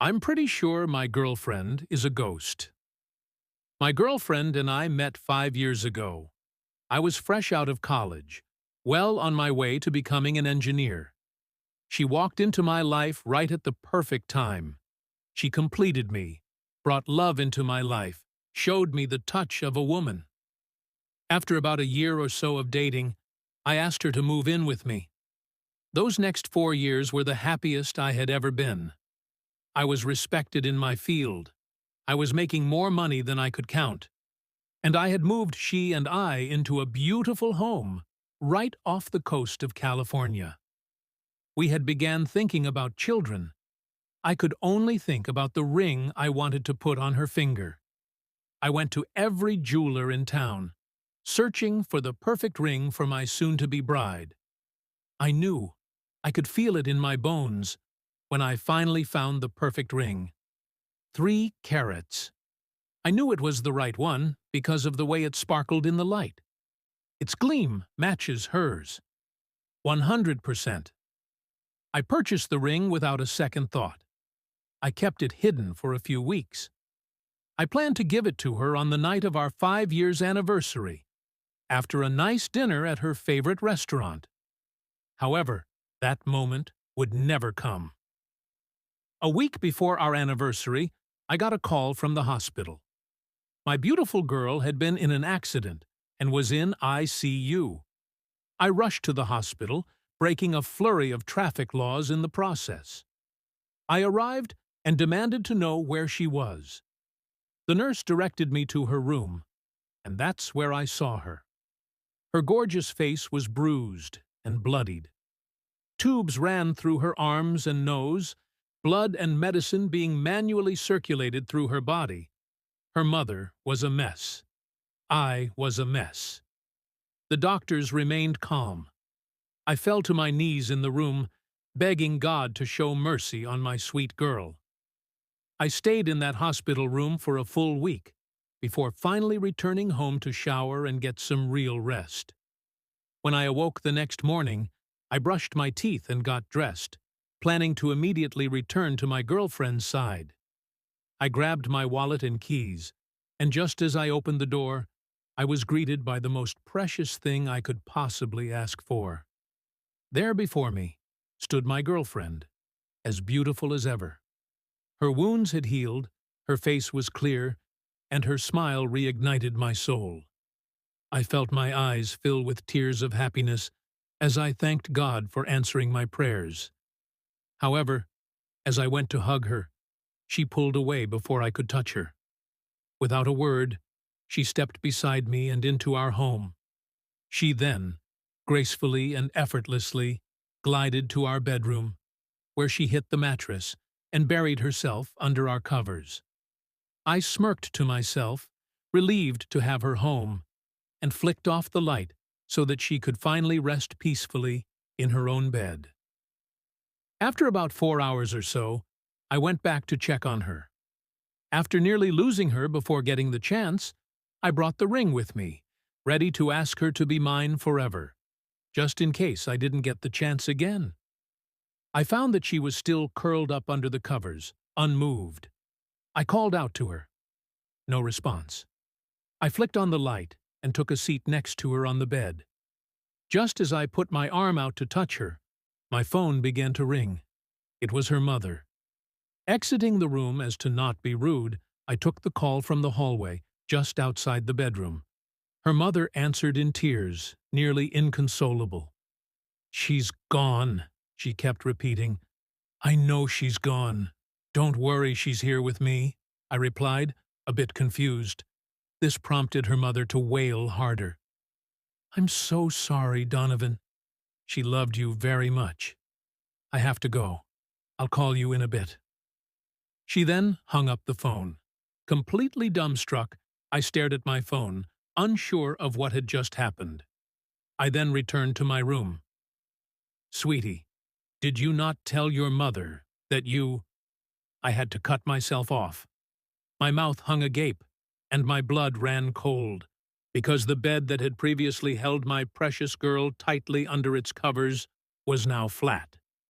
I'm pretty sure my girlfriend is a ghost. My girlfriend and I met 5 years ago. I was fresh out of college, well on my way to becoming an engineer. She walked into my life right at the perfect time. She completed me, brought love into my life, showed me the touch of a woman. After about a year or so of dating, I asked her to move in with me. Those next 4 years were the happiest I had ever been. I was respected in my field. I was making more money than I could count. And I had moved she and I into a beautiful home right off the coast of California. We had began thinking about children. I could only think about the ring I wanted to put on her finger. I went to every jeweler in town, searching for the perfect ring for my soon-to-be bride. I knew, I could feel it in my bones, when I finally found the perfect ring. 3 carats. I knew it was the right one because of the way it sparkled in the light. Its gleam matches hers. 100%. I purchased the ring without a second thought. I kept it hidden for a few weeks. I planned to give it to her on the night of our 5 years anniversary, after a nice dinner at her favorite restaurant. However, that moment would never come. A week before our anniversary, I got a call from the hospital. My beautiful girl had been in an accident and was in ICU. I rushed to the hospital, breaking a flurry of traffic laws in the process. I arrived and demanded to know where she was. The nurse directed me to her room, and that's where I saw her. Her gorgeous face was bruised and bloodied. Tubes ran through her arms and nose, blood and medicine being manually circulated through her body. Her mother was a mess. I was a mess. The doctors remained calm. I fell to my knees in the room, begging God to show mercy on my sweet girl. I stayed in that hospital room for a full week, before finally returning home to shower and get some real rest. When I awoke the next morning, I brushed my teeth and got dressed, planning to immediately return to my girlfriend's side. I grabbed my wallet and keys, and just as I opened the door, I was greeted by the most precious thing I could possibly ask for. There before me stood my girlfriend, as beautiful as ever. Her wounds had healed, her face was clear, and her smile reignited my soul. I felt my eyes fill with tears of happiness as I thanked God for answering my prayers. However, as I went to hug her, she pulled away before I could touch her. Without a word, she stepped beside me and into our home. She then, gracefully and effortlessly, glided to our bedroom, where she hit the mattress and buried herself under our covers. I smirked to myself, relieved to have her home, and flicked off the light so that she could finally rest peacefully in her own bed. After about 4 hours or so, I went back to check on her. After nearly losing her before getting the chance, I brought the ring with me, ready to ask her to be mine forever, just in case I didn't get the chance again. I found that she was still curled up under the covers, unmoved. I called out to her. No response. I flicked on the light and took a seat next to her on the bed. Just as I put my arm out to touch her, my phone began to ring. It was her mother. Exiting the room as to not be rude, I took the call from the hallway, just outside the bedroom. Her mother answered in tears, nearly inconsolable. "She's gone," she kept repeating. "I know she's gone. Don't worry, she's here with me," I replied, a bit confused. This prompted her mother to wail harder. "I'm so sorry, Donovan. She loved you very much. I have to go. I'll call you in a bit." She then hung up the phone. Completely dumbstruck, I stared at my phone, unsure of what had just happened. I then returned to my room. "Sweetie, did you not tell your mother that you—" I had to cut myself off. My mouth hung agape, and my blood ran cold, because the bed that had previously held my precious girl tightly under its covers was now flat.